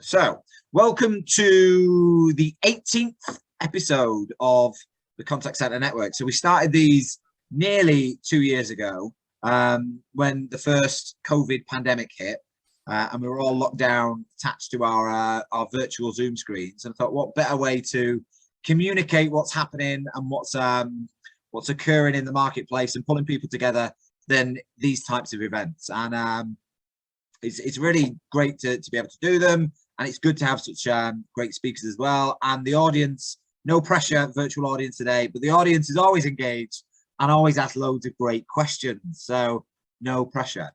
So, welcome to the 18th episode of the Contact Center Network. So we started these nearly 2 years ago when the first COVID pandemic hit, and we were all locked down, attached to our virtual Zoom screens. And I thought, what better way to communicate what's happening and what's occurring in the marketplace and pulling people together than these types of events. And it's really great to be able to do them. And it's good to have such great speakers as well. And the audience, no pressure, virtual audience today, but the audience is always engaged and always asks loads of great questions. So no pressure.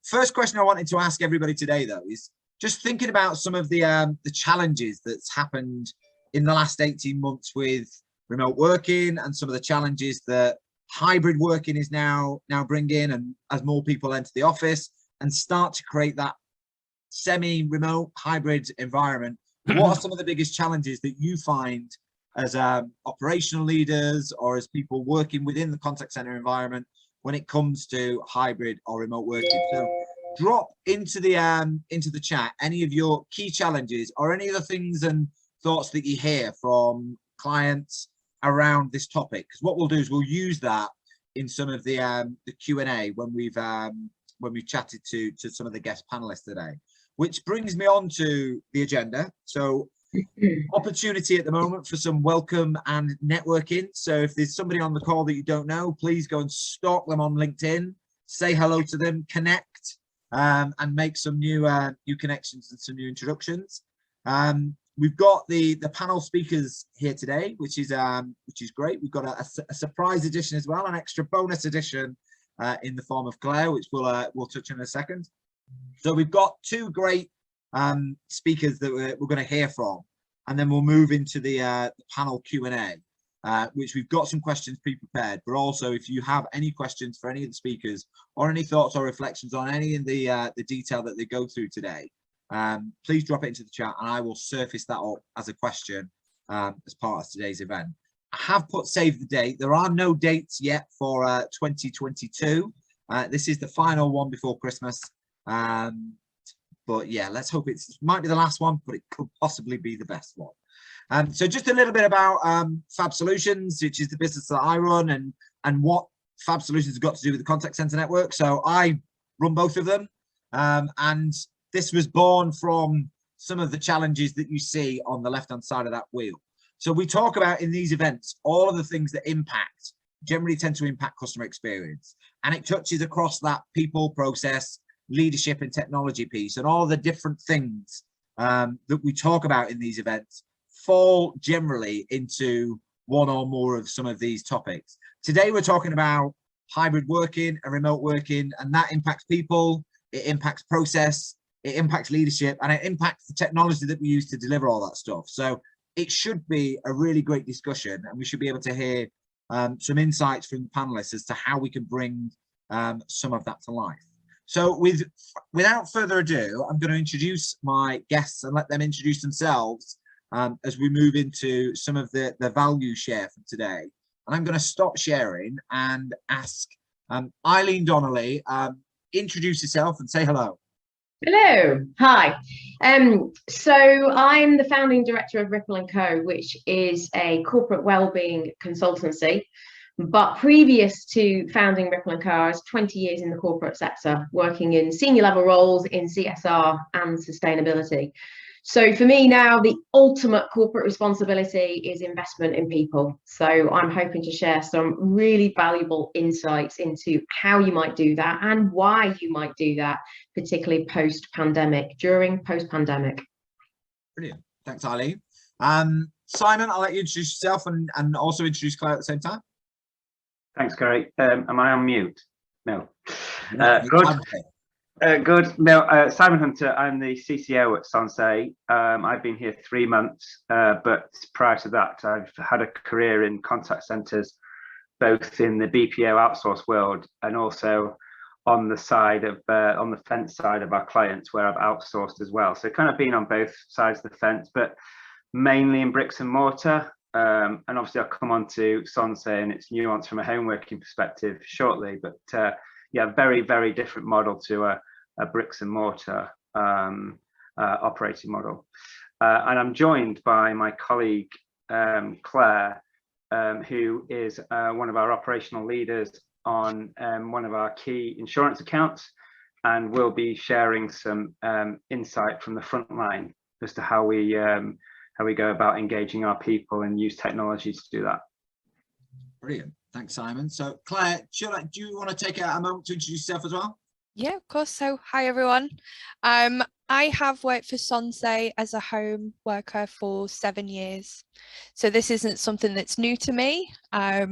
First question I wanted to ask everybody today, though, is just thinking about some of the challenges that's happened in the last 18 months with remote working and some of the challenges that hybrid working is now bringing, and as more people enter the office and start to create that semi-remote hybrid environment. What are some of the biggest challenges that you find as operational leaders or as people working within the contact center environment when it comes to hybrid or remote working? So drop into the chat any of your key challenges or any of the things and thoughts that you hear from clients around this topic, because what we'll do is we'll use that in some of the Q&A when we've chatted to some of the guest panelists today. Which brings me on to the agenda. So opportunity at the moment for some welcome and networking. So if there's somebody on the call that you don't know, please go and stalk them on LinkedIn, say hello to them, connect, and make some new connections and some new introductions. We've got the panel speakers here today, which is great. We've got a surprise edition as well, an extra bonus edition in the form of Claire, which we'll touch on in a second. So we've got two great speakers that we're going to hear from, and then we'll move into the panel Q&A, which we've got some questions pre-prepared. But also, if you have any questions for any of the speakers or any thoughts or reflections on any of the detail that they go through today, please drop it into the chat, and I will surface that up as a question as part of today's event. I have put save the date. There are no dates yet for 2022. This is the final one before Christmas. But yeah, let's hope it might be the last one, but it could possibly be the best one. So just a little bit about Fab Solutions, which is the business that I run, and what Fab Solutions has got to do with the Contact Center Network. So I run both of them, and this was born from some of the challenges that you see on the left-hand side of that wheel. So we talk about in these events all of the things that generally tend to impact customer experience, and it touches across that people, process, leadership and technology piece, and all the different things that we talk about in these events fall generally into one or more of some of these topics. Today we're talking about hybrid working and remote working, and that impacts people, it impacts process, it impacts leadership, and it impacts the technology that we use to deliver all that stuff. So it should be a really great discussion, and we should be able to hear some insights from the panelists as to how we can bring some of that to life. So without further ado, I'm going to introduce my guests and let them introduce themselves as we move into some of the value share from today. And I'm going to stop sharing and ask Eileen Donnelly, introduce yourself and say hello. Hello, hi. So I'm the founding director of Ripple & Co, which is a corporate wellbeing consultancy. But previous to founding Ripple & Co, I was 20 years in the corporate sector, working in senior level roles in CSR and sustainability. So for me now, the ultimate corporate responsibility is investment in people. So I'm hoping to share some really valuable insights into how you might do that and why you might do that, particularly post-pandemic, post-pandemic. Brilliant. Thanks, Eileen. Simon, I'll let you introduce yourself and also introduce Claire at the same time. Thanks, Gary. Am I on mute? No. Good. No, Simon Hunter. I'm the CCO at Sensei. I've been here 3 months, but prior to that, I've had a career in contact centres, both in the BPO outsource world and also on the side of on the fence side of our clients, where I've outsourced as well. So kind of been on both sides of the fence, but mainly in bricks and mortar. And obviously I'll come on to Sensei and its nuance from a home working perspective shortly, but yeah, very, very different model to a bricks and mortar. operating model. And I'm joined by my colleague, Claire, who is one of our operational leaders on one of our key insurance accounts, and we'll be sharing some insight from the front line as to how we go about engaging our people and use technology to do that. Brilliant. Thanks, Simon. So Claire, do you want to take a moment to introduce yourself as well? Yeah, of course. So hi, everyone. I have worked for Sonsei as a home worker for 7 years. So this isn't something that's new to me. I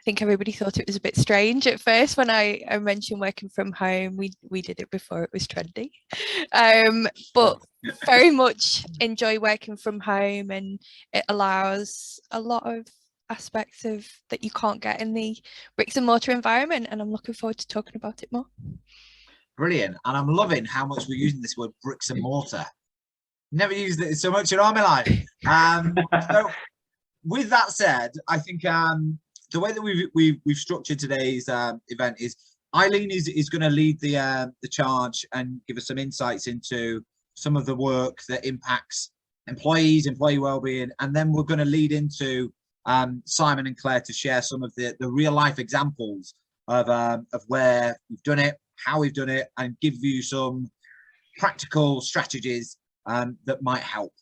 think everybody thought it was a bit strange at first when I mentioned working from home. We did it before it was trendy. But very much enjoy working from home, and it allows a lot of aspects of that you can't get in the bricks and mortar environment, and I'm looking forward to talking about it more. Brilliant. And I'm loving how much we're using this word bricks and mortar. Never used it so much in all my life. So with that said, I think the way that we've structured today's event is Eileen is going to lead the charge and give us some insights into some of the work that impacts employees, employee wellbeing, and then we're going to lead into Simon and Claire to share some of the real life examples of where we've done it, how we've done it, and give you some practical strategies that might help.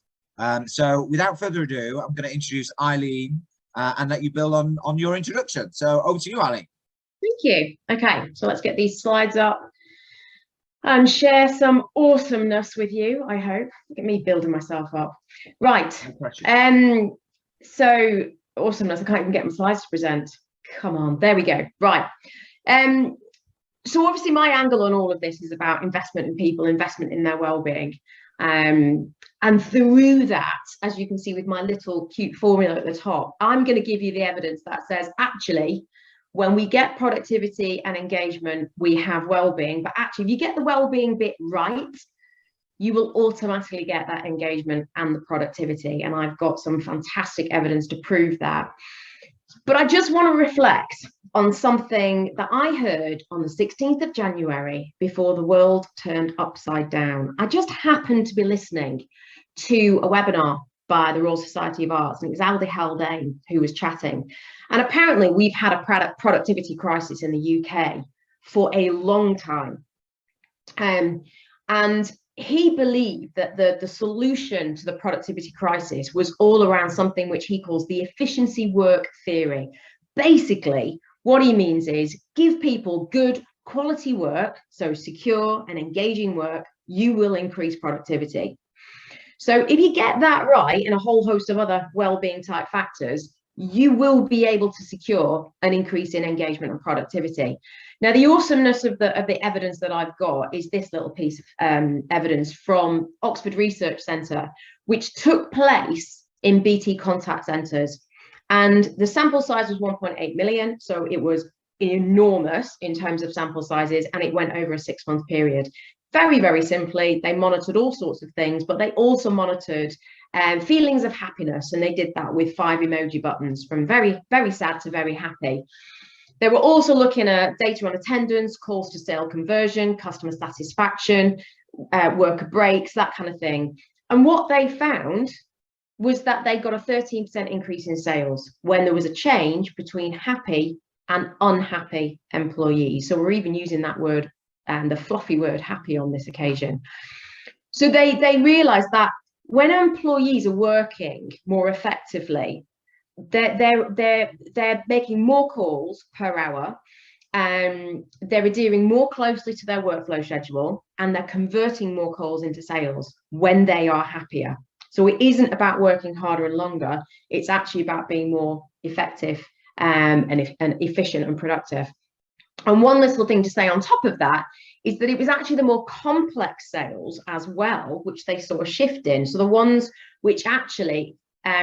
So without further ado, I'm going to introduce Eileen and let you build on your introduction. So over to you, Eileen. Thank you. Okay, so let's get these slides up and share some awesomeness with you, I hope. Look at me building myself up. Right. So awesomeness, I can't even get my slides to present. Come on, there we go. Right. So obviously my angle on all of this is about investment in people, investment in their well-being. And through that, as you can see with my little cute formula at the top, I'm going to give you the evidence that says, actually, when we get productivity and engagement, we have well-being. But actually, if you get the well-being bit right, you will automatically get that engagement and the productivity. And I've got some fantastic evidence to prove that. But I just want to reflect on something that I heard on the 16th of January before the world turned upside down. I just happened to be listening to a webinar by the Royal Society of Arts, and it was Aldi Haldane who was chatting. And apparently we've had a productivity crisis in the UK for a long time. And he believed that the solution to the productivity crisis was all around something which he calls the efficiency work theory. Basically, what he means is give people good quality work, so secure and engaging work, you will increase productivity. So if you get that right and a whole host of other well-being type factors, you will be able to secure an increase in engagement and productivity. Now, the awesomeness of the evidence that I've got is this little piece of evidence from Oxford Research Centre, which took place in BT contact centres. And the sample size was 1.8 million, so it was enormous in terms of sample sizes, and it went over a 6-month period. Very, very simply, they monitored all sorts of things, but they also monitored feelings of happiness, and they did that with 5 emoji buttons, from very, very sad to very happy. They were also looking at data on attendance, calls to sale conversion, customer satisfaction, worker breaks, that kind of thing. And what they found was that they got a 13% increase in sales when there was a change between happy and unhappy employees. So we're even using that word, and the fluffy word happy on this occasion. So they realized that when employees are working more effectively, they're making more calls per hour, and they're adhering more closely to their workflow schedule, and they're converting more calls into sales when they are happier. So it isn't about working harder and longer, it's actually about being more effective and efficient and productive. And one little thing to say on top of that is that it was actually the more complex sales as well, which they saw a shift in. So the ones which actually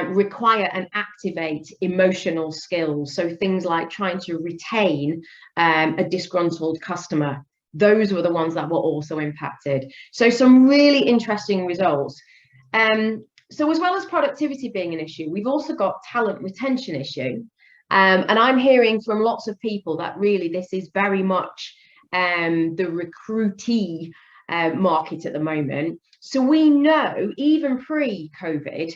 require and activate emotional skills. So things like trying to retain a disgruntled customer. Those were the ones that were also impacted. So some really interesting results. So as well as productivity being an issue, we've also got talent retention issue. And I'm hearing from lots of people that really this is very much the recruitee market at the moment. So we know, even pre-COVID,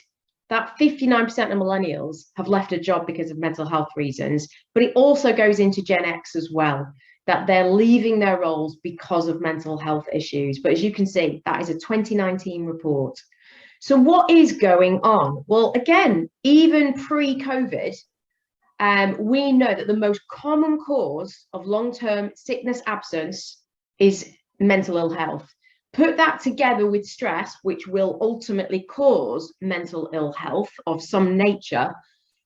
that 59% of millennials have left a job because of mental health reasons, but it also goes into Gen X as well, that they're leaving their roles because of mental health issues. But as you can see, that is a 2019 report. So what is going on? Well, again, even pre-COVID, we know that the most common cause of long-term sickness absence is mental ill health. Put that together with stress, which will ultimately cause mental ill health of some nature,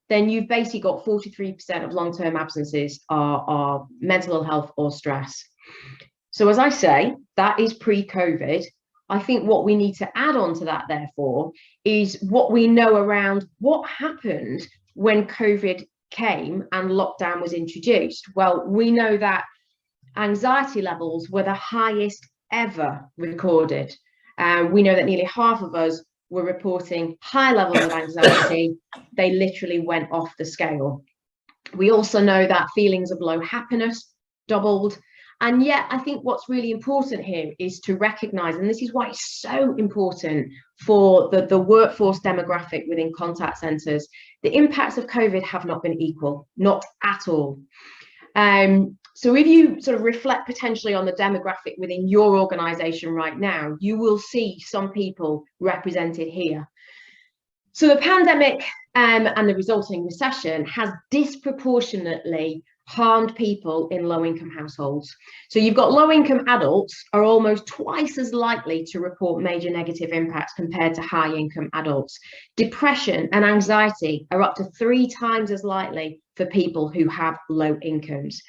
then you've basically got 43% of long-term absences are mental ill health or stress. So as I say, that is pre-COVID. I think what we need to add on to that, therefore, is what we know around what happened when COVID came and lockdown was introduced. Well, we know that anxiety levels were the highest ever recorded. We know that nearly half of us were reporting high levels of anxiety. They literally went off the scale. We also know that feelings of low happiness doubled. And yet, I think what's really important here is to recognise, and this is why it's so important for the workforce demographic within contact centres, the impacts of COVID have not been equal, not at all. So if you sort of reflect potentially on the demographic within your organisation right now, you will see some people represented here. So the pandemic and the resulting recession has disproportionately harmed people in low-income households. So you've got low-income adults are almost twice as likely to report major negative impacts compared to high-income adults. Depression and anxiety are up to 3 times as likely for people who have low incomes.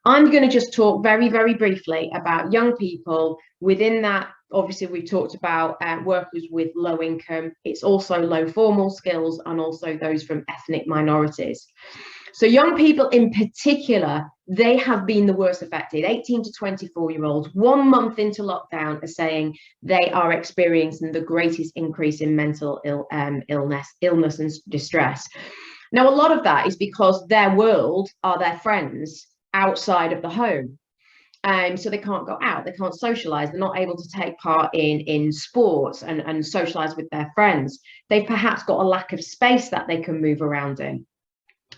I'm going to just talk very, very briefly about young people. Within that, obviously, we've talked about workers with low income. It's also low formal skills and also those from ethnic minorities. So young people in particular, they have been the worst affected. 18 to 24-year-olds, 1 month into lockdown, are saying they are experiencing the greatest increase in mental illness and distress. Now, a lot of that is because their world are their friends outside of the home. So they can't go out, they can't socialize, they're not able to take part in sports and socialize with their friends. They've perhaps got a lack of space that they can move around in.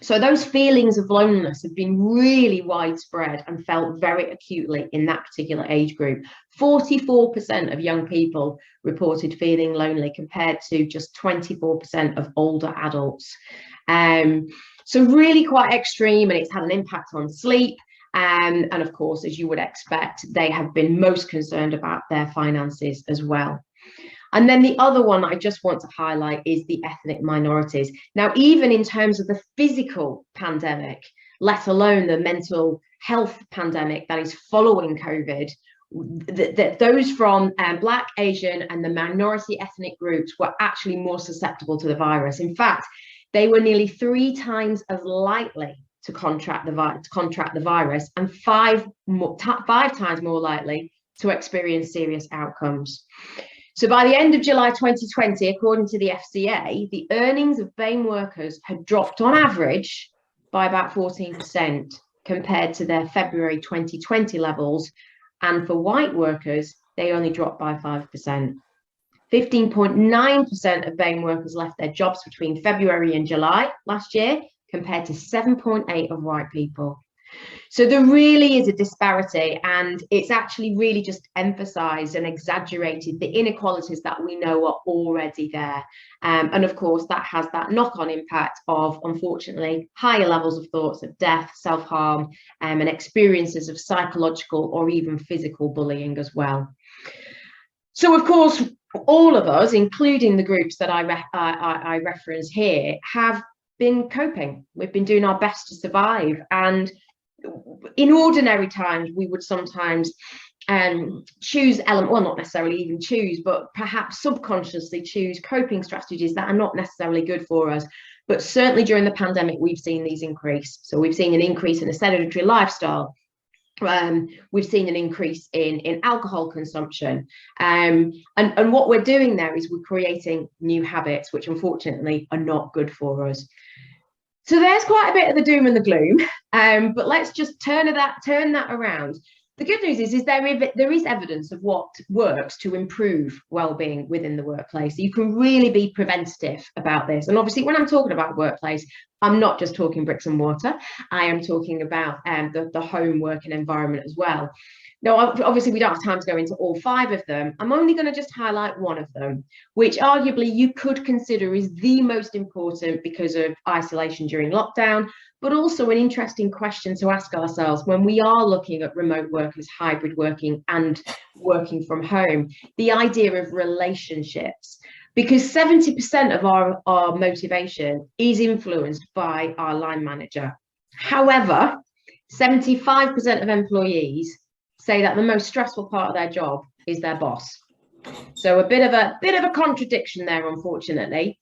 So those feelings of loneliness have been really widespread and felt very acutely in that particular age group. 44% of young people reported feeling lonely compared to just 24% of older adults. So really quite extreme, and it's had an impact on sleep. And of course, as you would expect, they have been most concerned about their finances as well. And then the other one I just want to highlight is the ethnic minorities. Now, even in terms of the physical pandemic, let alone the mental health pandemic that is following COVID, those from Black, Asian, and the minority ethnic groups were actually more susceptible to the virus. In fact, they were nearly 3 times as likely to contract the virus and 5 times more likely to experience serious outcomes. So by the end of July 2020, according to the FCA, the earnings of BAME workers had dropped on average by about 14% compared to their February 2020 levels. And for white workers, they only dropped by 5%. 15.9% of BAME workers left their jobs between February and July last year, compared to 7.8% of white people. So there really is a disparity, and it's actually really just emphasised and exaggerated the inequalities that we know are already there. And of course, that has that knock-on impact of, unfortunately, higher levels of thoughts of death, self-harm, and experiences of psychological or even physical bullying as well. So, of course, all of us, including the groups that I reference here, have been coping. We've been doing our best to survive. And in ordinary times, we would sometimes choose well, not necessarily even choose, but perhaps subconsciously choose coping strategies that are not necessarily good for us. But certainly during the pandemic, we've seen these increase. So we've seen an increase in a sedentary lifestyle. We've seen an increase in alcohol consumption. And what we're doing there is we're creating new habits, which unfortunately are not good for us. So there's quite a bit of the doom and the gloom, but let's just turn that around. The good news is there is evidence of what works to improve well-being within the workplace. You can really be preventative about this. And obviously, when I'm talking about workplace, I'm not just talking bricks and mortar. I am talking about the home working environment as well. Now, obviously, we don't have time to go into all 5 of them. I'm only going to just highlight one of them, which arguably you could consider is the most important because of isolation during lockdown, but also an interesting question to ask ourselves when we are looking at remote workers, hybrid working, and working from home, the idea of relationships. Because 70% of our motivation is influenced by our line manager. However, 75% of employees say that the most stressful part of their job is their boss. So a bit of a contradiction there, unfortunately.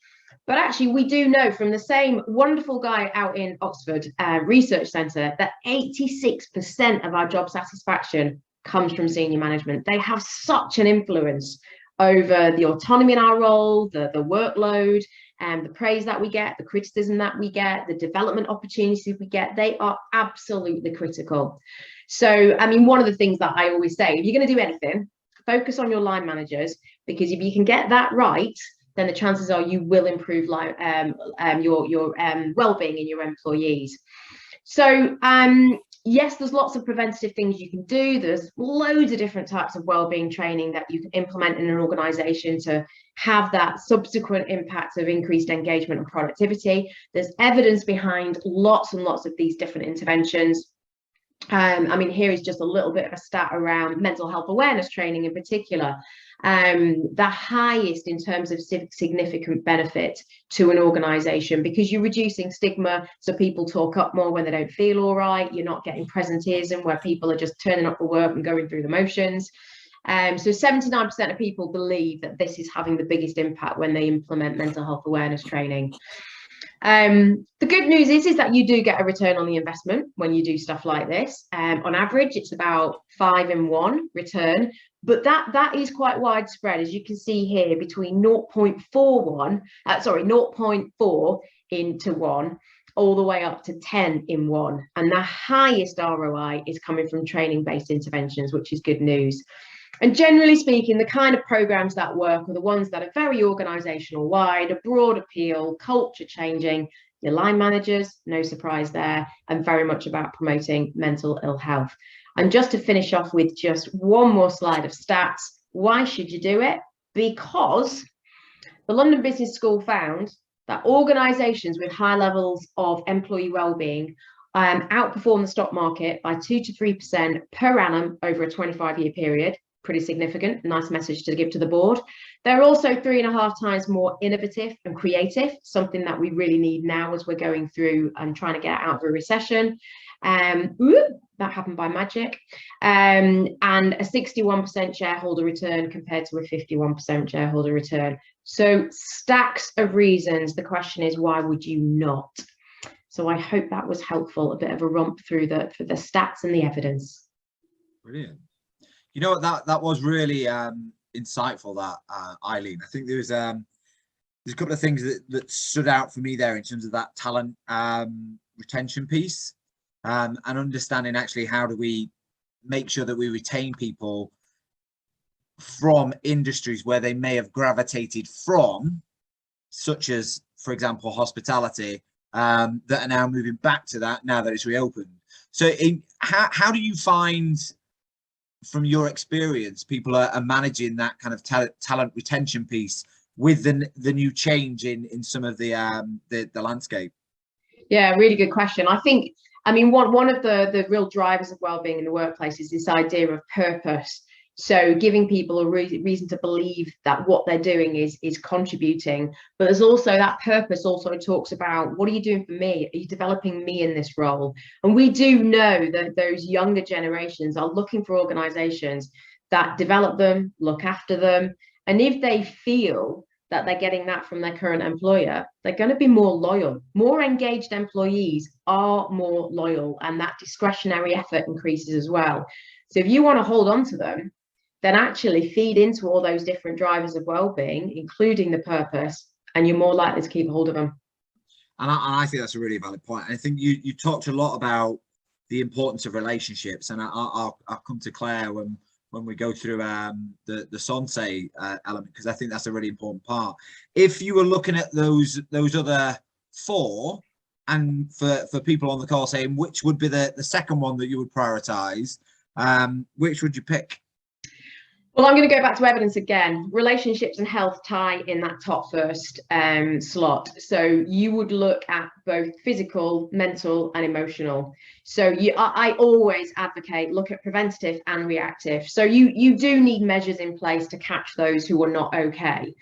But actually, we do know from the same wonderful guy out in Oxford Research Centre that 86% of our job satisfaction comes from senior management. They have such an influence over the autonomy in our role, the workload, and the praise that we get, the criticism that we get, the development opportunities we get. They are absolutely critical. So, I mean, one of the things that I always say, if you're going to do anything, focus on your line managers, because if you can get that right, then the chances are you will improve your well-being in your employees. So, yes, there's lots of preventative things you can do. There's loads of different types of wellbeing training that you can implement in an organization to have that subsequent impact of increased engagement and productivity. There's evidence behind lots and lots of these different interventions. I mean, here is just a little bit of a stat around mental health awareness training in particular. The highest in terms of significant benefit to an organisation, because you're reducing stigma, so people talk up more when they don't feel all right. You're not getting presenteeism where people are just turning up for work and going through the motions. So 79% of people believe that this is having the biggest impact when they implement mental health awareness training. The good news is that you do get a return on the investment when you do stuff like this. On average, it's about 5 in 1 return, but that is quite widespread, as you can see here, between 0.4 into 1, all the way up to 10 in 1. And the highest ROI is coming from training-based interventions, which is good news. And generally speaking, the kind of programs that work are the ones that are very organizational wide, a broad appeal, culture changing, your line managers, no surprise there, and very much about promoting mental ill health. And just to finish off with just one more slide of stats, why should you do it? Because the London Business School found that organizations with high levels of employee well-being outperform the stock market by 2 to 3% per annum over a 25-year period. Pretty significant, nice message to give to the board. They're also 3.5 times more innovative and creative, something that we really need now as we're going through and trying to get out of a recession. That happened by magic. And a 61% shareholder return compared to a 51% shareholder return. So stacks of reasons. The question is, why would you not? So I hope that was helpful, a bit of a romp through the stats and the evidence. Brilliant. You know what, that was really insightful, that Eileen. I think there's a couple of things that stood out for me there in terms of that talent retention piece, and understanding actually how do we make sure that we retain people from industries where they may have gravitated from, such as, for example, hospitality, that are now moving back to that now that it's reopened. So how do you find, from your experience, people are managing that kind of talent retention piece with the new change in some of the landscape? Yeah, really good question. I mean, one of the real drivers of well-being in the workplace is this idea of purpose. So giving people a reason to believe that what they're doing is contributing, but there's also that purpose also talks about, what are you doing for me? Are you developing me in this role? And we do know that those younger generations are looking for organizations that develop them, look after them. And if they feel that they're getting that from their current employer, they're going to be more loyal. More engaged employees are more loyal, and that discretionary effort increases as well. So if you want to hold on to them, then actually feed into all those different drivers of well-being, including the purpose, and you're more likely to keep hold of them. And I think that's a really valid point. I think you talked a lot about the importance of relationships, and I'll come to Claire when we go through the Sonsei element, because I think that's a really important part. If you were looking at those other four, and for people on the call saying which would be the second one that you would prioritize, which would you pick? Well, I'm going to go back to evidence again. Relationships and health tie in that top first slot. So you would look at both physical, mental, and emotional. So I always advocate look at preventative and reactive. So you do need measures in place to catch those who are not okay.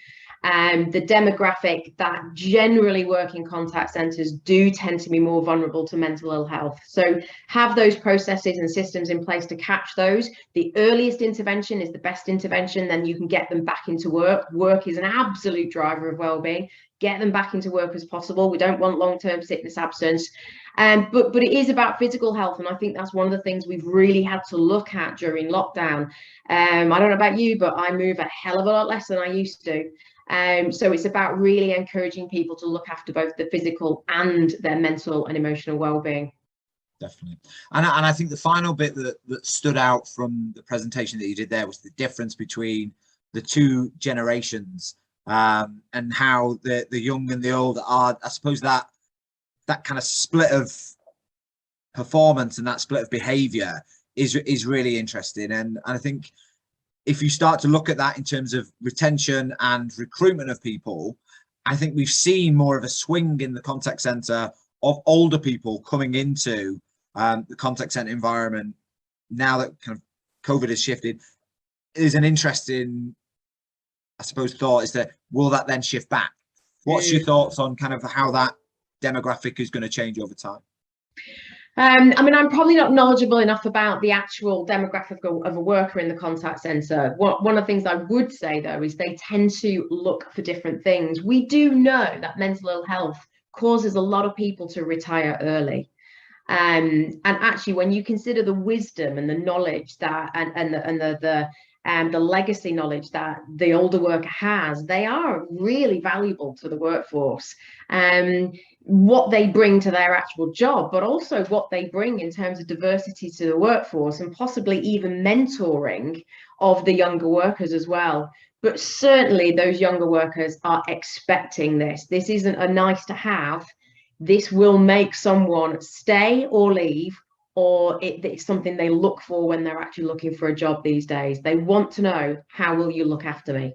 The demographic that generally work in contact centres do tend to be more vulnerable to mental ill health. So have those processes and systems in place to catch those. The earliest intervention is the best intervention, then you can get them back into work. Work is an absolute driver of wellbeing. Get them back into work as possible. We don't want long-term sickness absence. But it is about physical health, and I think that's one of the things we've really had to look at during lockdown. I don't know about you, but I move a hell of a lot less than I used to. So it's about really encouraging people to look after both the physical and their mental and emotional well-being. Definitely. And I think the final bit that stood out from the presentation that you did there was the difference between the two generations, and how the young and the old are, I suppose, that kind of split of performance and that split of behavior is really interesting. And I think if you start to look at that in terms of retention and recruitment of people, I think we've seen more of a swing in the contact center of older people coming into the contact center environment now that kind of COVID has shifted. Is an interesting, I suppose, thought is that will that then shift back? What's your thoughts on kind of how that demographic is going to change over time? I mean, I'm probably not knowledgeable enough about the actual demographic of a worker in the contact centre. One of the things I would say, though, is they tend to look for different things. We do know that mental ill health causes a lot of people to retire early. And actually, when you consider the wisdom and the knowledge that and the legacy knowledge that the older worker has, they are really valuable to the workforce. What they bring to their actual job, but also what they bring in terms of diversity to the workforce, and possibly even mentoring of the younger workers as well. But certainly those younger workers are expecting this. This isn't a nice to have. This will make someone stay or leave, or it's something they look for when they're actually looking for a job these days. They want to know, how will you look after me?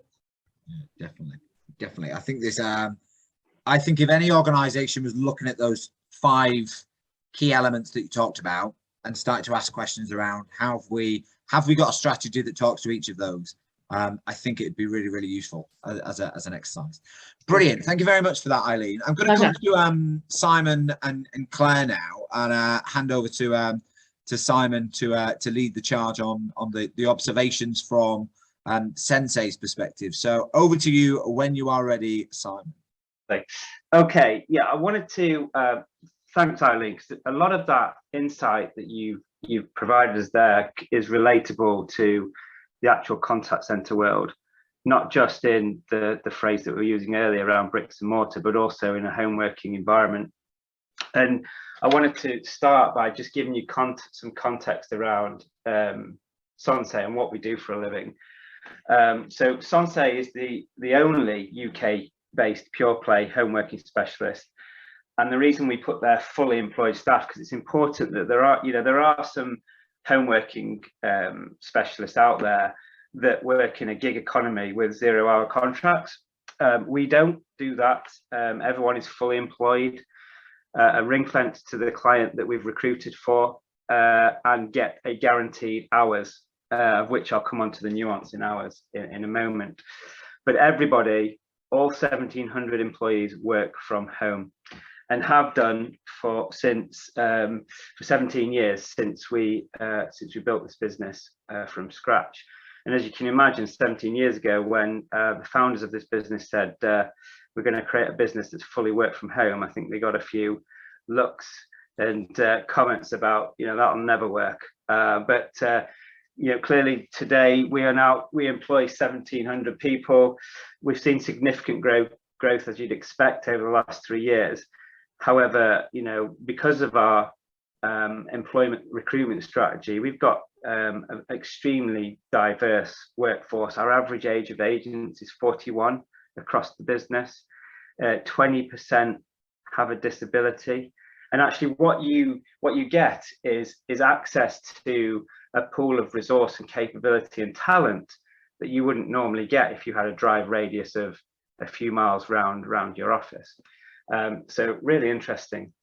Definitely. I think this, I think if any organization was looking at those 5 key elements that you talked about and started to ask questions around have we got a strategy that talks to each of those, I think it'd be really, really useful as an exercise. Brilliant. Thank you very much for that, Eileen. I'm going to come to Simon and Claire now, and hand over to Simon to lead the charge on the observations from Sensei's perspective. So over to you when you are ready, Simon. Okay, yeah, I wanted to thanks, Eileen, because a lot of that insight that you've provided us there is relatable to the actual contact center world, not just in the phrase that we were using earlier around bricks and mortar, but also in a home working environment. And I wanted to start by just giving you some context around Sonsei and what we do for a living. So Sonsei is the only UK-based pure play home working specialist. And the reason we put there fully employed staff, because it's important that there are some home working specialists out there that work in a gig economy with 0-hour contracts. We don't do that. Everyone is fully employed, ring fenced to the client that we've recruited for, and get a guaranteed hours, of which I'll come on to the nuance in hours in a moment. But everybody, all 1,700 employees, work from home, and have done for 17 years since we built this business from scratch. And as you can imagine, 17 years ago, when the founders of this business said we're going to create a business that's fully work from home, I think they got a few looks and comments about, that'll never work. But clearly today we employ 1,700 people. We've seen significant growth, as you'd expect, over the last 3 years. However, because of our employment recruitment strategy, we've got an extremely diverse workforce. Our average age of agents is 41 across the business. 20% have a disability, and actually what you get is access to a pool of resource and capability and talent that you wouldn't normally get if you had a drive radius of a few miles round your office. So really interesting.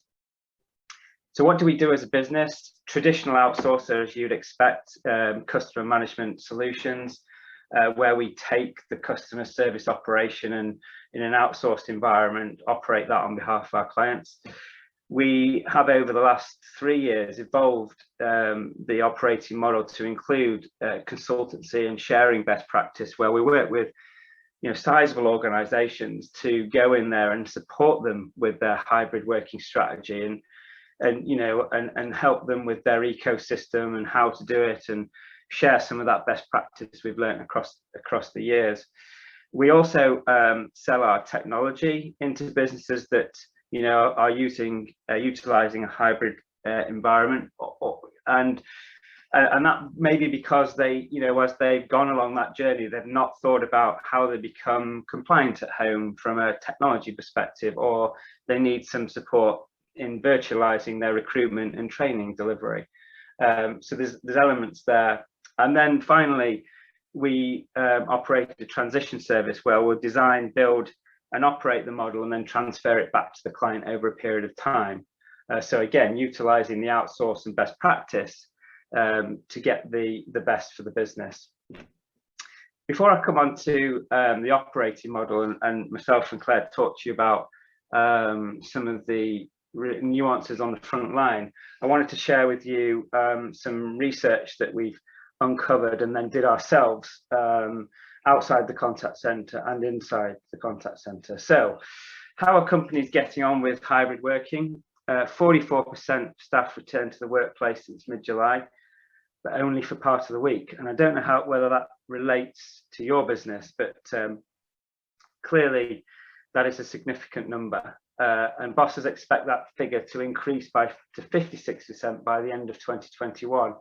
So what do we do as a business? Traditional outsourcer, as you'd expect, customer management solutions, where we take the customer service operation and in an outsourced environment, operate that on behalf of our clients. We have over the last 3 years evolved the operating model to include consultancy and sharing best practice, where we work with sizable organizations to go in there and support them with their hybrid working strategy and help them with their ecosystem and how to do it, and share some of that best practice we've learned across the years. We also sell our technology into businesses that are utilizing a hybrid environment, and that may be because they, as they've gone along that journey, they've not thought about how they become compliant at home from a technology perspective, or they need some support in virtualizing their recruitment and training delivery. So there's elements there. And then finally, we operate a transition service where we'll design, build and operate the model and then transfer it back to the client over a period of time. So again, utilizing the outsource and best practice to get the best for the business. Before I come on to the operating model and myself and Claire talk to you about some of the nuances on the front line, I wanted to share with you some research that we've uncovered and then did ourselves outside the contact centre and inside the contact centre. So how are companies getting on with hybrid working? 44% staff returned to the workplace since mid-July, but only for part of the week. And I don't know whether that relates to your business, but clearly that is a significant number. And bosses expect that figure to increase to 56% by the end of 2021.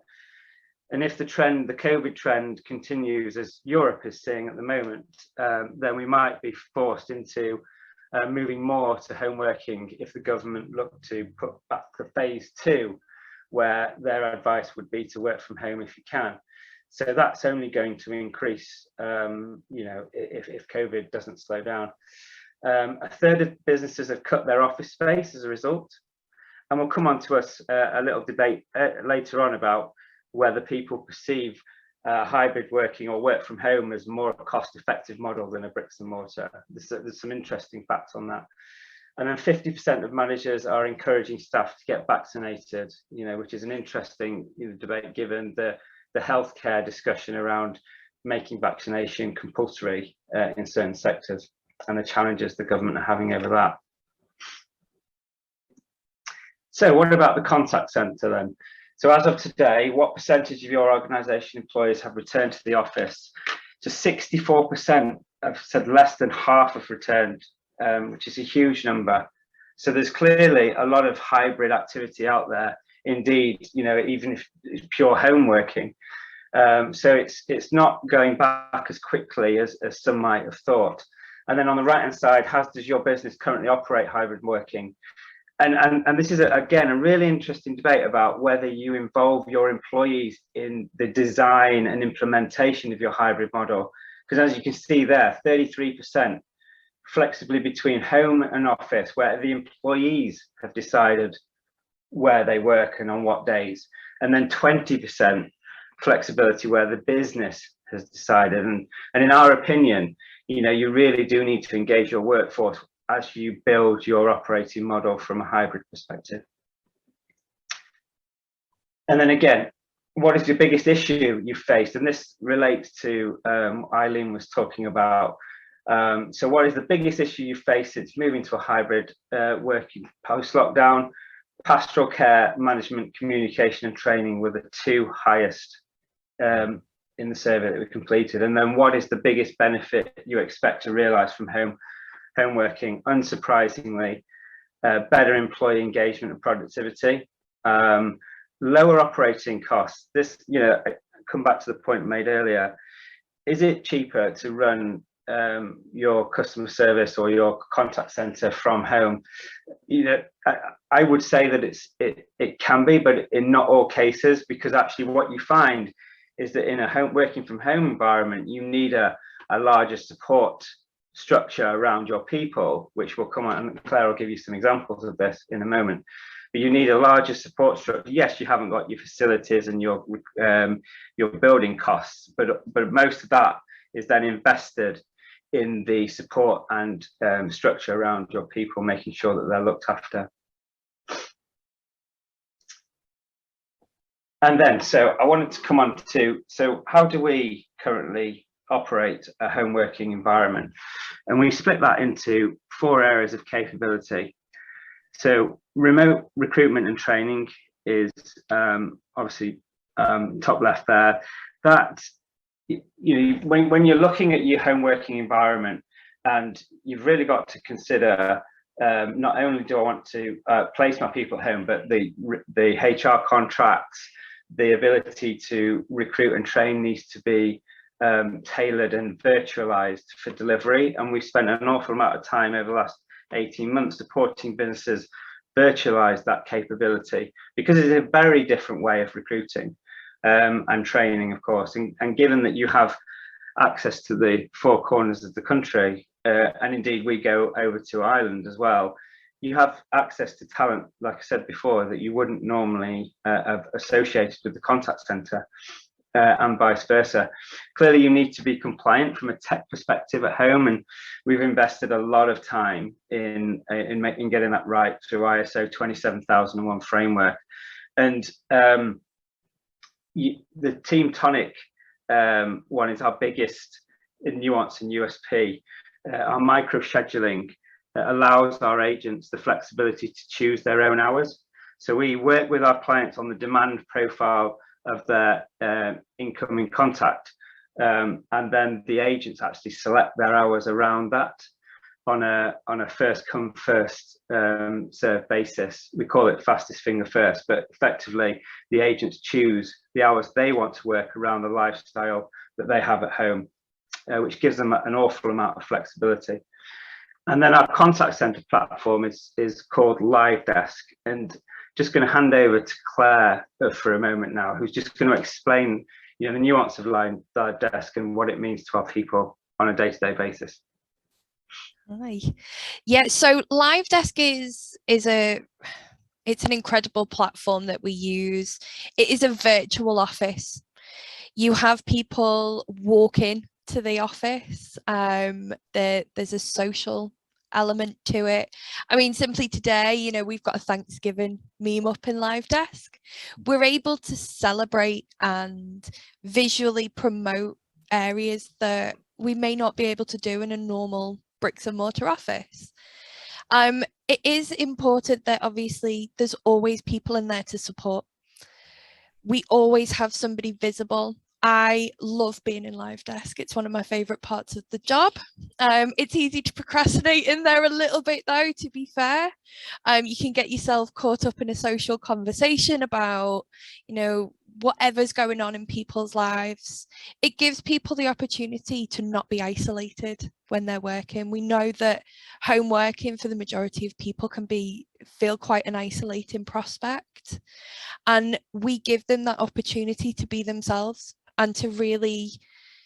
And if the COVID trend continues as Europe is seeing at the moment, then we might be forced into moving more to home working if the government look to put back the phase 2, where their advice would be to work from home if you can. So that's only going to increase, if COVID doesn't slow down. A third of businesses have cut their office space as a result. And we'll come on to a little debate later on about whether people perceive hybrid working or work from home as more of a cost-effective model than a bricks and mortar. There's some interesting facts on that. And then 50% of managers are encouraging staff to get vaccinated, which is an interesting debate given the healthcare discussion around making vaccination compulsory in certain sectors and the challenges the government are having over that. So what about the contact centre then? So as of today, what percentage of your organisation employees have returned to the office? So 64% have said less than half have returned, which is a huge number. So there's clearly a lot of hybrid activity out there. Indeed, even if it's pure home working. So it's not going back as quickly as some might have thought. And then on the right hand side, how does your business currently operate hybrid working? And this is, again, a really interesting debate about whether you involve your employees in the design and implementation of your hybrid model. Because as you can see there, 33% flexibly between home and office, where the employees have decided where they work and on what days. And then 20% flexibility where the business has decided. And in our opinion, you really do need to engage your workforce as you build your operating model from a hybrid perspective. And then again, what is your biggest issue you've faced? And this relates to Eileen was talking about. So what is the biggest issue you face since moving to a hybrid working post-lockdown? Pastoral care, management, communication and training were the two highest in the survey that we completed. And then what is the biggest benefit you expect to realise from home working? Unsurprisingly, better employee engagement and productivity. lower operating costs. This, I come back to the point made earlier. Is it cheaper to run your customer service or your contact center from home? I would say that it can be, but in not all cases, because actually what you find is that in a working from home environment, you need a larger support structure around your people, which will come on, and Claire will give you some examples of this in a moment. But you need a larger support structure. Yes, you haven't got your facilities and your building costs, but most of that is then invested in the support and structure around your people, making sure that they're looked after. And then, so I wanted to come on to, so how do we currently operate a home working environment? And we split that into 4 areas of capability. So remote recruitment and training is obviously top left there. That, when you're looking at your home working environment, and you've really got to consider not only do I want to place my people at home, but the HR contracts, the ability to recruit and train needs to be tailored and virtualized for delivery. And we've spent an awful amount of time over the last 18 months supporting businesses virtualize that capability, because it's a very different way of recruiting and training, of course. And given that you have access to the 4 corners of the country, and indeed we go over to Ireland as well, you have access to talent, like I said before, that you wouldn't normally have associated with the contact center, and vice versa. Clearly, you need to be compliant from a tech perspective at home, and we've invested a lot of time in getting that right through ISO 27001 framework. And the Team Tonic one is our biggest nuance and USP. Our micro scheduling allows our agents the flexibility to choose their own hours. So we work with our clients on the demand profile of their incoming contact, and then the agents actually select their hours around that on a first come first serve basis. We call it fastest finger first, but effectively the agents choose the hours they want to work around the lifestyle that they have at home, which gives them an awful amount of flexibility. And then our contact center platform is called Live Desk, and just going to hand over to Claire for a moment now, who's just going to explain, the nuance of Live Desk and what it means to our people on a day-to-day basis. Hi. Yeah, so Live Desk is an incredible platform that we use. It is a virtual office. You have people walk in to the office. There's a social element to it. I mean, simply today, we've got a Thanksgiving meme up in Live Desk. We're able to celebrate and visually promote areas that we may not be able to do in a normal bricks and mortar office. It is important that obviously there's always people in there to support. We always have somebody visible. I love being in Live Desk. It's one of my favorite parts of the job. It's easy to procrastinate in there a little bit though, to be fair. You can get yourself caught up in a social conversation about, whatever's going on in people's lives. It gives people the opportunity to not be isolated when they're working. We know that home working for the majority of people can feel quite an isolating prospect. And we give them that opportunity to be themselves and to really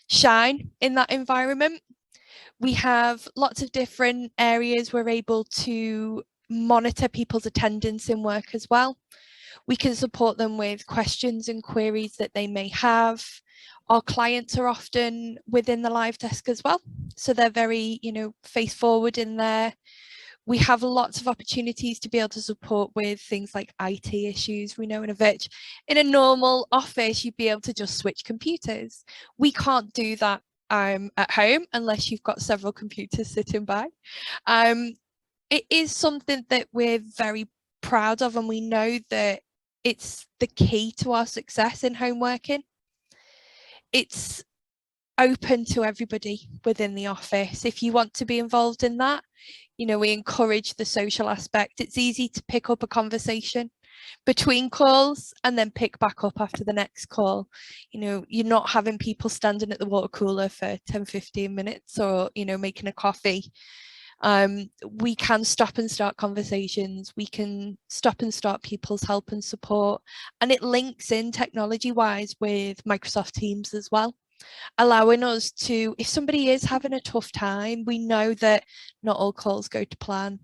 shine in that environment. We have lots of different areas we're able to monitor people's attendance in work as well. We can support them with questions and queries that they may have. Our clients are often within the Live Desk as well, so they're very, face forward in there. We have lots of opportunities to be able to support with things like IT issues. We know in a normal office, you'd be able to just switch computers. We can't do that at home unless you've got several computers sitting by. It is something that we're very proud of, and we know that it's the key to our success in home working. It's open to everybody within the office. If you want to be involved in that, we encourage the social aspect. It's easy to pick up a conversation between calls and then pick back up after the next call. You know, you're not having people standing at the water cooler for 10-15 minutes, or, you know, making a coffee. We can stop and start conversations, we can stop and start people's help and support, and it links in technology wise with Microsoft Teams as well, allowing us to, if somebody is having a tough time, we know that not all calls go to plan,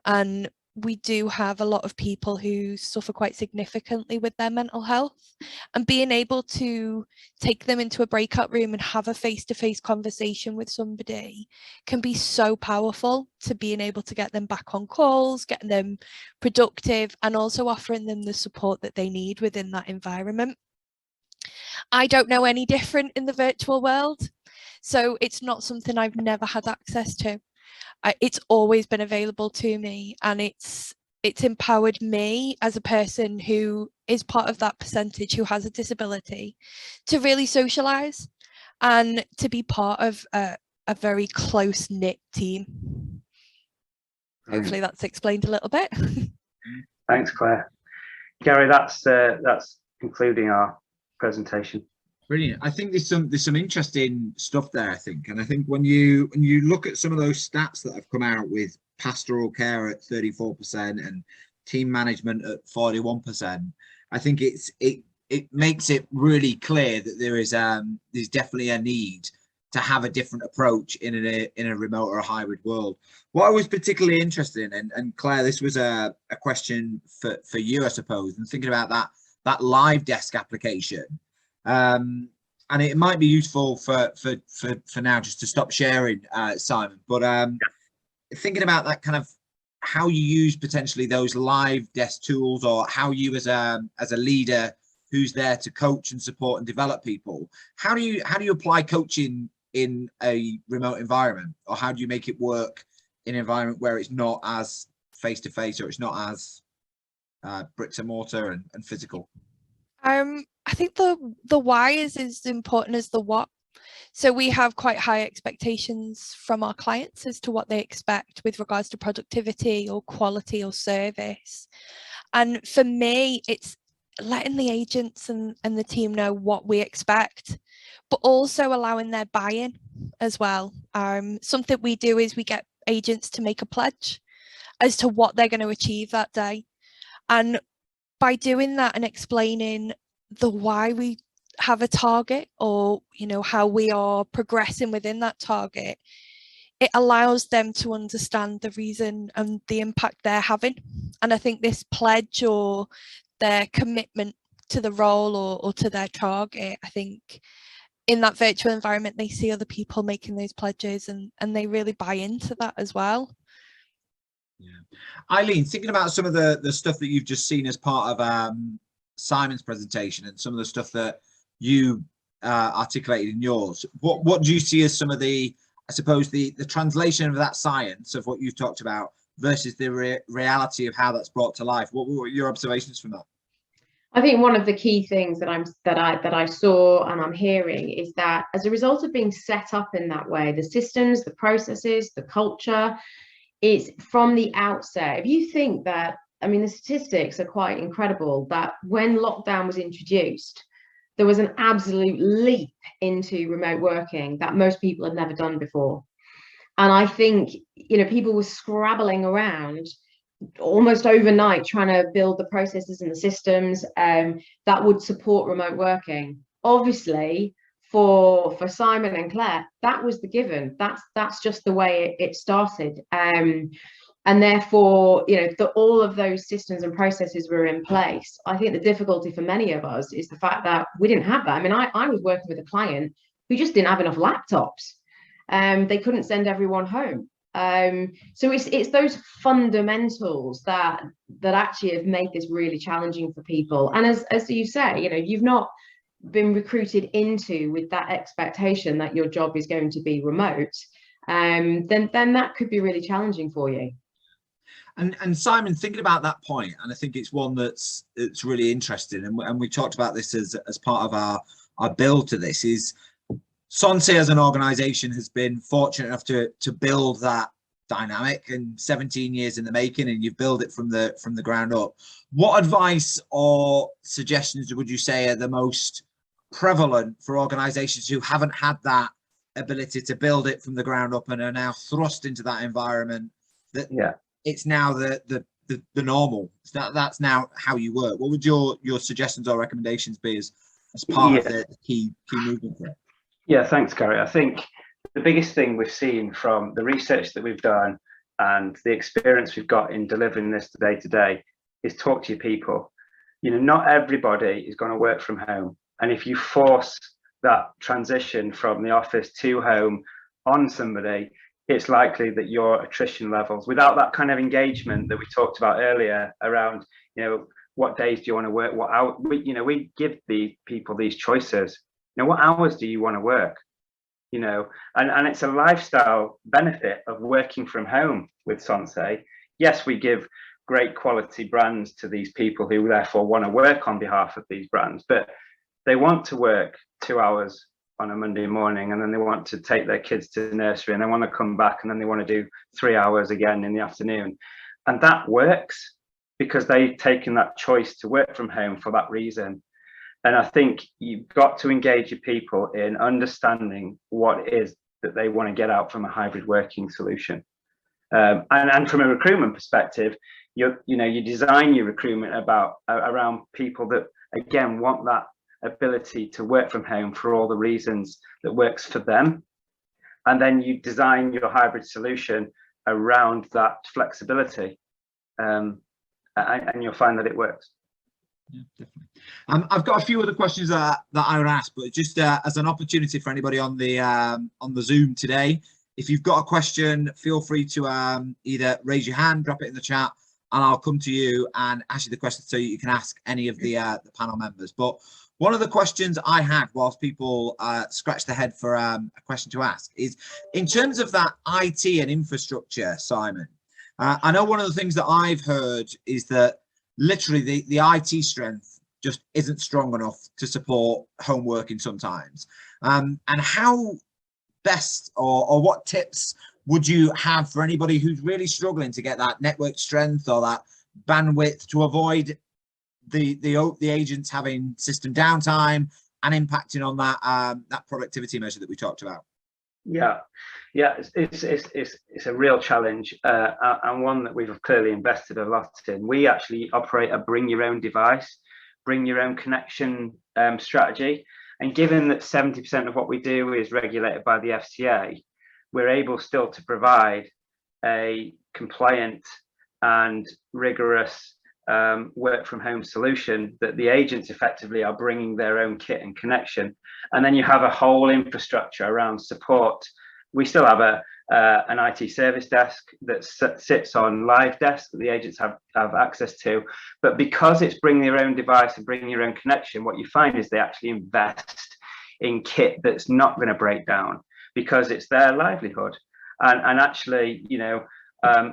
and we do have a lot of people who suffer quite significantly with their mental health, and being able to take them into a breakout room and have a face-to-face conversation with somebody can be so powerful to being able to get them back on calls, getting them productive, and also offering them the support that they need within that environment. I don't know any different in the virtual world, so it's not something I've never had access to. It's always been available to me, and it's empowered me as a person who is part of that percentage who has a disability to really socialize and to be part of a very close-knit team. Hopefully that's explained a little bit. Thanks, Claire. Gary, that's concluding our presentation. Brilliant. I think there's some interesting stuff there, I think. And I think when you look at some of those stats that have come out with pastoral care at 34% and team management at 41%, I think it makes it really clear that there's definitely a need to have a different approach in a remote or a hybrid world. What I was particularly interested in, and Claire, this was a question for you, I suppose, and thinking about that live desk application. And it might be useful for now just to stop sharing, Simon, but thinking about that kind of how you use potentially those live desk tools, or how you as a leader who's there to coach and support and develop people, how do you apply coaching in a remote environment, or how do you make it work in an environment where it's not as face-to-face, or it's not as bricks and mortar and physical? I think the why is as important as the what. So we have quite high expectations from our clients as to what they expect with regards to productivity or quality or service. And for me, it's letting the agents and the team know what we expect, but also allowing their buy-in as well. Something we do is we get agents to make a pledge as to what they're going to achieve that day. And by doing that and explaining the why we have a target, or, you know, how we are progressing within that target, it allows them to understand the reason and the impact they're having. And I think this pledge, or their commitment to the role or to their target, I think in that virtual environment they see other people making those pledges, and they really buy into that as well. Yeah. Eileen, thinking about some of the stuff that you've just seen as part of Simon's presentation, and some of the stuff that you articulated in yours, what do you see as some of the, I suppose, the translation of that science of what you've talked about versus the reality of how that's brought to life? What were your observations from that? I think one of the key things that I saw and I'm hearing is that as a result of being set up in that way, the systems, the processes, the culture, is from the outset. If you think that, I mean, the statistics are quite incredible, that when lockdown was introduced, there was an absolute leap into remote working that most people had never done before. And I think, you know, people were scrabbling around almost overnight trying to build the processes and the systems that would support remote working. Obviously, for Simon and Claire, that was the given. That's just the way it started. And therefore, you know, all of those systems and processes were in place. I think the difficulty for many of us is the fact that we didn't have that. I mean, I was working with a client who just didn't have enough laptops. They couldn't send everyone home. So it's those fundamentals that actually have made this really challenging for people. And as you say, you know, you've not been recruited into with that expectation that your job is going to be remote, then that could be really challenging for you. And Simon, thinking about that point, and I think it's one it's really interesting, and we talked about this as part of our build to this, is Sonsei as an organization has been fortunate enough to build that dynamic and 17 years in the making, and you've built it from the ground up. What advice or suggestions would you say are the most prevalent for organizations who haven't had that ability to build it from the ground up and are now thrust into that environment that it's now the normal? That's now how you work. What would your suggestions or recommendations be as part of the key movement for it? Yeah, thanks, Gary. I think the biggest thing we've seen from the research that we've done and the experience we've got in delivering this day to day is talk to your people. You know, not everybody is going to work from home. And if you force that transition from the office to home on somebody, it's likely that your attrition levels, without that kind of engagement that we talked about earlier around, you know, what days do you want to work, what hour, we give the people these choices. You know, what hours do you want to work? You know, and it's a lifestyle benefit of working from home with Sonsei. Yes, we give great quality brands to these people who therefore want to work on behalf of these brands, but they want to work 2 hours on a Monday morning, and then they want to take their kids to nursery, and they want to come back, and then they want to do 3 hours again in the afternoon. And that works because they've taken that choice to work from home for that reason. And I think you've got to engage your people in understanding what it is that they want to get out from a hybrid working solution. And from a recruitment perspective, you design your recruitment around people that, again, want that ability to work from home for all the reasons that works for them. And then you design your hybrid solution around that flexibility. And you'll find that it works. Yeah, definitely. I've got a few other questions that I would ask, but just as an opportunity for anybody on the Zoom today, if you've got a question, feel free to either raise your hand, drop it in the chat, and I'll come to you and ask you the question so you can ask any of the panel members. But one of the questions I had whilst people scratch their head for a question to ask is, in terms of that IT and infrastructure, Simon, I know one of the things that I've heard is that literally the IT strength just isn't strong enough to support home working sometimes. And how best or what tips would you have for anybody who's really struggling to get that network strength or that bandwidth to avoid the agents having system downtime and impacting on that productivity measure that we talked about? Yeah, it's a real challenge, and one that we've clearly invested a lot in. We actually operate a bring your own device, bring your own connection strategy. And given that 70% of what we do is regulated by the FCA, we're able still to provide a compliant and rigorous work from home solution that the agents effectively are bringing their own kit and connection. And then you have a whole infrastructure around support. We still have an IT service desk that sits on live desk that the agents have access to. But because it's bring your own device and bring your own connection, what you find is they actually invest in kit that's not going to break down because it's their livelihood. And actually, you know,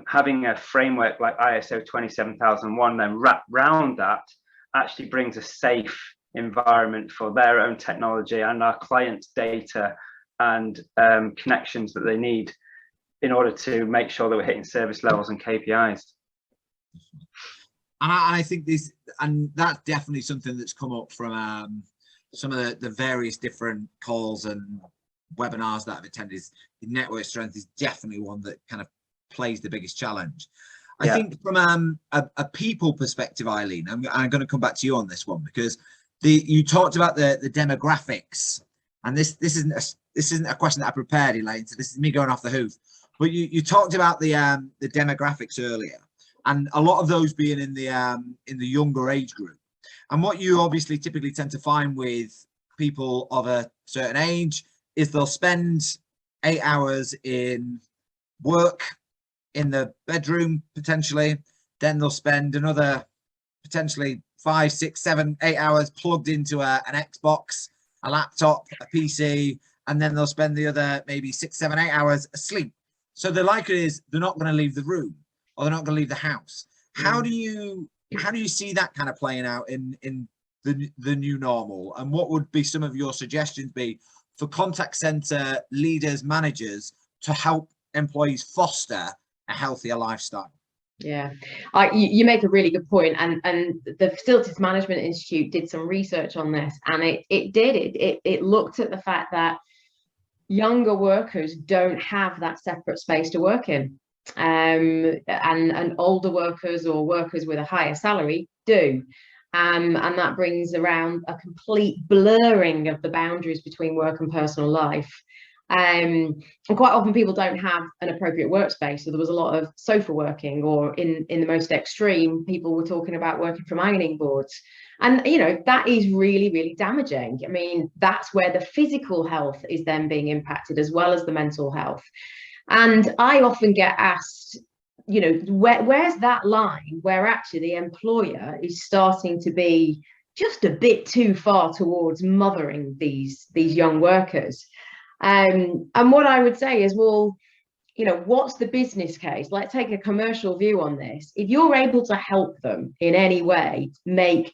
having a framework like ISO 27001 then wrapped around that actually brings a safe environment for their own technology and our clients' data and connections that they need in order to make sure that we're hitting service levels and KPIs. And I think this, and that's definitely something that's come up from some of the various different calls and webinars that I've attended. Network strength is definitely one that kind of plays the biggest challenge. I think from a people perspective, Eileen, I'm going to come back to you on this one, because you talked about the demographics, and this isn't a question that I prepared, Elaine, so this is me going off the hoof. But you talked about the demographics earlier, and a lot of those being in the younger age group. And what you obviously typically tend to find with people of a certain age is they'll spend 8 hours in work in the bedroom potentially, then they'll spend another potentially 5, 6, 7, 8 hours plugged into an Xbox, a laptop, a PC, and then they'll spend the other maybe 6, 7, 8 hours asleep. So the likelihood is they're not going to leave the room, or they're not going to leave the house. How do you see that kind of playing out in the new normal? And what would be some of your suggestions be for contact center leaders, managers, to help employees foster a healthier lifestyle. Yeah, you make a really good point, and the Facilities Management Institute did some research on this, and it looked at the fact that younger workers don't have that separate space to work in, and older workers or workers with a higher salary do. And that brings around a complete blurring of the boundaries between work and personal life. And quite often people don't have an appropriate workspace. So there was a lot of sofa working, or in the most extreme, people were talking about working from ironing boards. And, you know, that is really, really damaging. I mean, that's where the physical health is then being impacted as well as the mental health. And I often get asked, you know, where's that line where actually the employer is starting to be just a bit too far towards mothering these young workers? And what I would say is, well, you know, what's the business case? Let's take a commercial view on this. If you're able to help them in any way make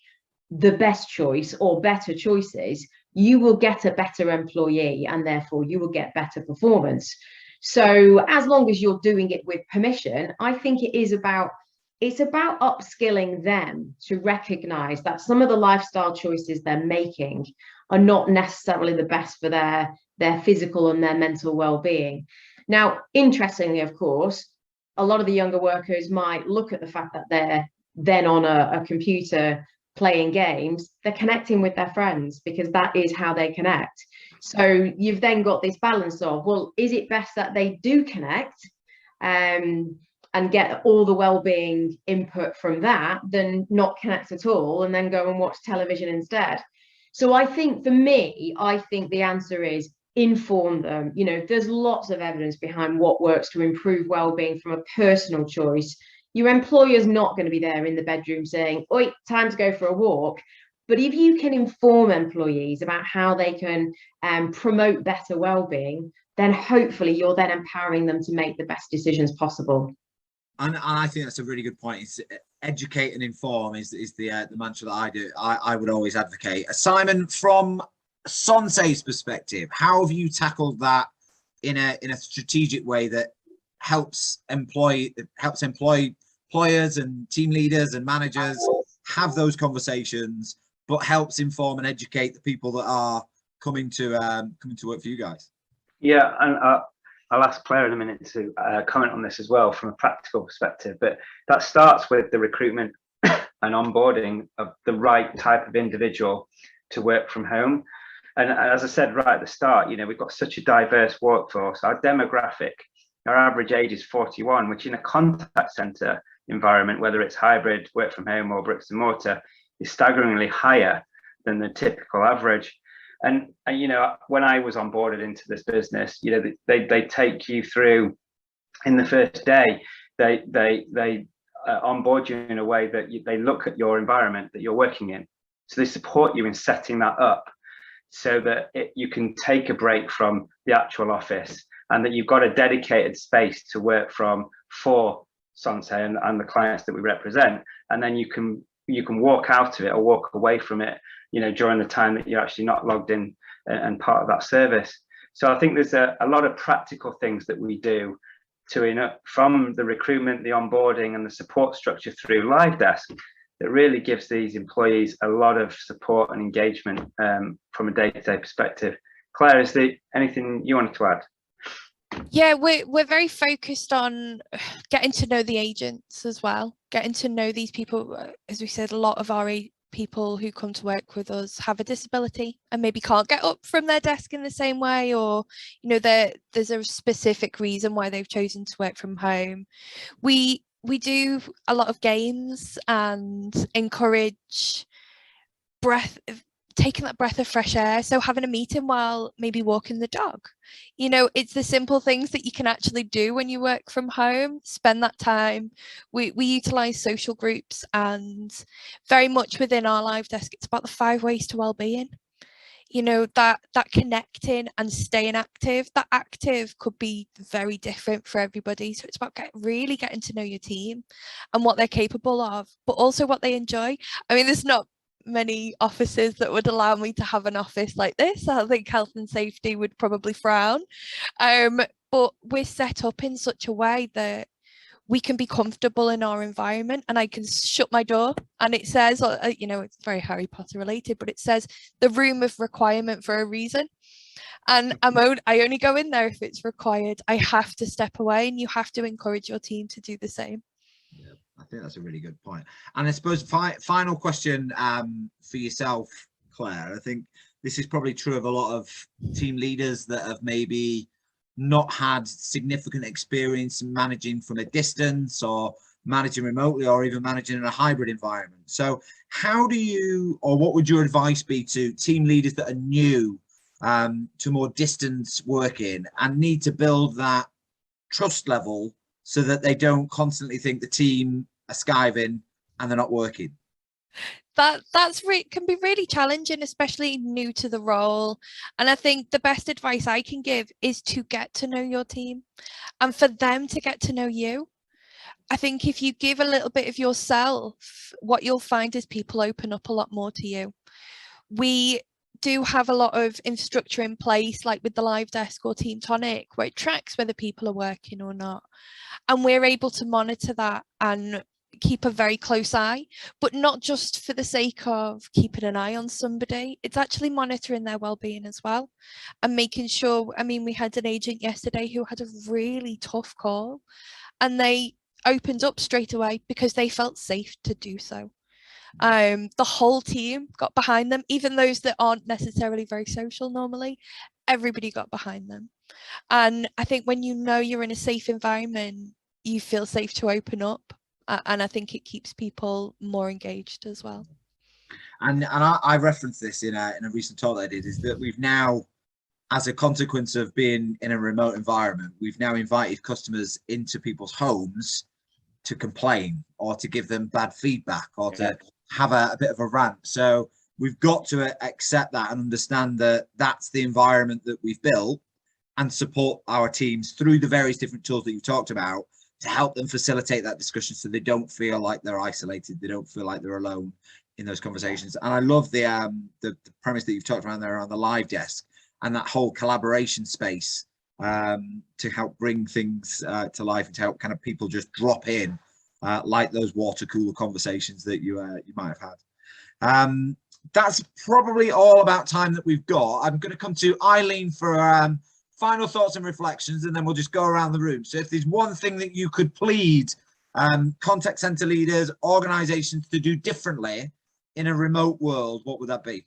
the best choice or better choices, you will get a better employee, and therefore you will get better performance. So as long as you're doing it with permission, I think it's about upskilling them to recognize that some of the lifestyle choices they're making are not necessarily the best for their physical and their mental well-being. Now, interestingly, of course, a lot of the younger workers might look at the fact that they're then on a computer playing games. They're connecting with their friends because that is how they connect. So you've then got this balance of, well, is it best that they do connect and get all the well-being input from that than not connect at all and then go and watch television instead? So I think, for me, I think the answer is inform them. You know, there's lots of evidence behind what works to improve well-being from a personal choice. Your employer's not going to be there in the bedroom saying, oi, time to go for a walk. But if you can inform employees about how they can promote better well-being, then hopefully you're then empowering them to make the best decisions possible. And I think that's a really good point. It's educate and inform is the mantra that I would always advocate. Simon, from Sonsei's perspective, how have you tackled that in a strategic way that helps employers and team leaders and managers have those conversations, but helps inform and educate the people that are coming to work for you guys? Yeah, and I'll ask Claire in a minute to comment on this as well from a practical perspective, but that starts with the recruitment and onboarding of the right type of individual to work from home. And as I said right at the start, you know, we've got such a diverse workforce. Our demographic, our average age is 41, which in a contact center environment, whether it's hybrid, work from home or bricks and mortar, is staggeringly higher than the typical average. And you know, when I was onboarded into this business, you know, they take you through in the first day. They onboard you in a way that they look at your environment that you're working in. So they support you in setting that up so that you can take a break from the actual office, and that you've got a dedicated space to work from for Sonsei and the clients that we represent. And then you can walk out of it or walk away from it, you know, during the time that you're actually not logged in and part of that service. So I think there's a lot of practical things that we do from the recruitment, the onboarding and the support structure through Live Desk that really gives these employees a lot of support and engagement from a day-to-day perspective. Claire, is there anything you wanted to add? Yeah, we're very focused on getting to know the agents as well, getting to know these people. As we said, a lot of our people who come to work with us have a disability and maybe can't get up from their desk in the same way, or, you know, there's a specific reason why they've chosen to work from home. We do a lot of games and encourage taking that breath of fresh air. So having a meeting while maybe walking the dog, you know, it's the simple things that you can actually do when you work from home. Spend that time. We utilize social groups, and very much within our Live Desk, it's about the 5 ways to well-being. You know, that connecting and staying active. That active could be very different for everybody. So it's about really getting to know your team and what they're capable of, but also what they enjoy. I mean, there's not many offices that would allow me to have an office like this. I think health and safety would probably frown. But we're set up in such a way that we can be comfortable in our environment, and I can shut my door and it says, you know, it's very Harry Potter related, but it says the room of requirement for a reason. And I only go in there if it's required. I have to step away, and you have to encourage your team to do the same. Yeah, I think that's a really good point. And I suppose final question for yourself, Claire. I think this is probably true of a lot of team leaders that have maybe not had significant experience in managing from a distance, or managing remotely, or even managing in a hybrid environment. So how do you, or what would your advice be to team leaders that are new to more distance working and need to build that trust level so that they don't constantly think the team are skiving and they're not working? Can be really challenging, especially new to the role. And I think the best advice I can give is to get to know your team and for them to get to know you. I think if you give a little bit of yourself, what you'll find is people open up a lot more to you. We do have a lot of infrastructure in place, like with the Live Desk or Team Tonic, where it tracks whether people are working or not. And we're able to monitor that and keep a very close eye, but not just for the sake of keeping an eye on somebody. It's actually monitoring their well-being as well, and making sure, I mean, we had an agent yesterday who had a really tough call, and they opened up straight away because they felt safe to do so. The whole team got behind them, even those that aren't necessarily very social normally. Everybody got behind them. And I think when you know you're in a safe environment, you feel safe to open up. And I think it keeps people more engaged as well. And I referenced this in a recent talk that I did, is that we've now, as a consequence of being in a remote environment, we've now invited customers into people's homes to complain or to give them bad feedback or to have a bit of a rant. So we've got to accept that and understand that that's the environment that we've built, and support our teams through the various different tools that you've talked about to help them facilitate that discussion, so they don't feel like they're isolated, they don't feel like they're alone in those conversations. And I love the premise that you've talked around there on the Live Desk and that whole collaboration space to help bring things to life, and to help kind of people just drop in like those water cooler conversations that you might have had. That's probably all about time that we've got. I'm going to come to Eileen for final thoughts and reflections, and then we'll just go around the room. So if there's one thing that you could plead contact center leaders, organizations to do differently in a remote world, what would that be?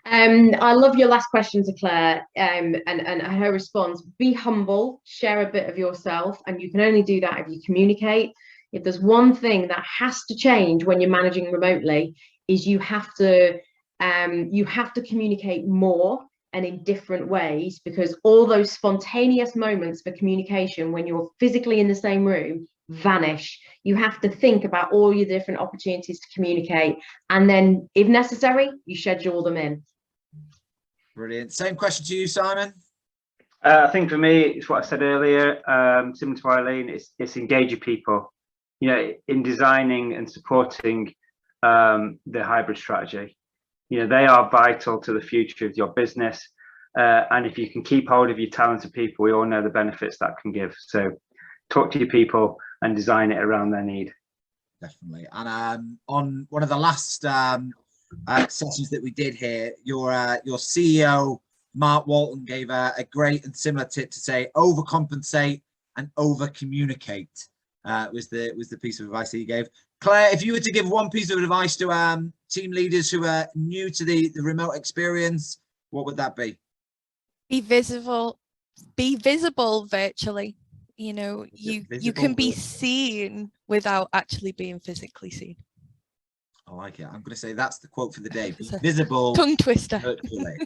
I love your last question to Claire, and her response. Be humble, share a bit of yourself, and you can only do that if you communicate. If there's one thing that has to change when you're managing remotely, is you have to communicate more and in different ways, because all those spontaneous moments for communication when you're physically in the same room vanish. You have to think about all your different opportunities to communicate, and then if necessary, you schedule them in. Brilliant. Same question to you, Simon. I think for me, it's what I said earlier, similar to Eileen, it's engage your people, you know, in designing and supporting the hybrid strategy. You know, they are vital to the future of your business. And if you can keep hold of your talented people, we all know the benefits that can give. So talk to your people and design it around their need. Definitely. And on one of the last sessions that we did here, your CEO, Mark Walton, gave a great and similar tip to say overcompensate and over communicate was the piece of advice that he gave. Claire, if you were to give one piece of advice to team leaders who are new to the remote experience, what would that be? Be visible virtually. You know, you can be seen without actually being physically seen. I like it. I'm going to say that's the quote for the day. Be visible. Tongue twister. Virtually.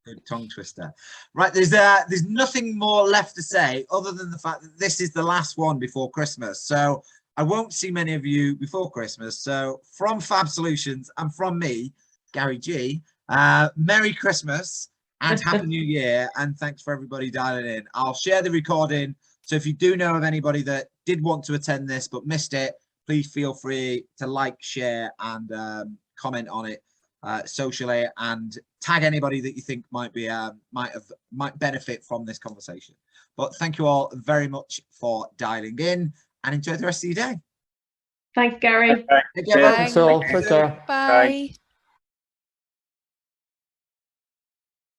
Good tongue twister. Right, there's nothing more left to say other than the fact that this is the last one before Christmas. So I won't see many of you before Christmas. So from Fab Solutions and from me, Gary G, Merry Christmas and Happy New Year. And thanks for everybody dialing in. I'll share the recording. So if you do know of anybody that did want to attend this but missed it, please feel free to like, share, and comment on it socially, and tag anybody that you think might benefit from this conversation. But thank you all very much for dialing in, and enjoy the rest of your day. Thanks, Gary. Okay. Take care, Cheers. bye. Thanks all. Take care. Bye.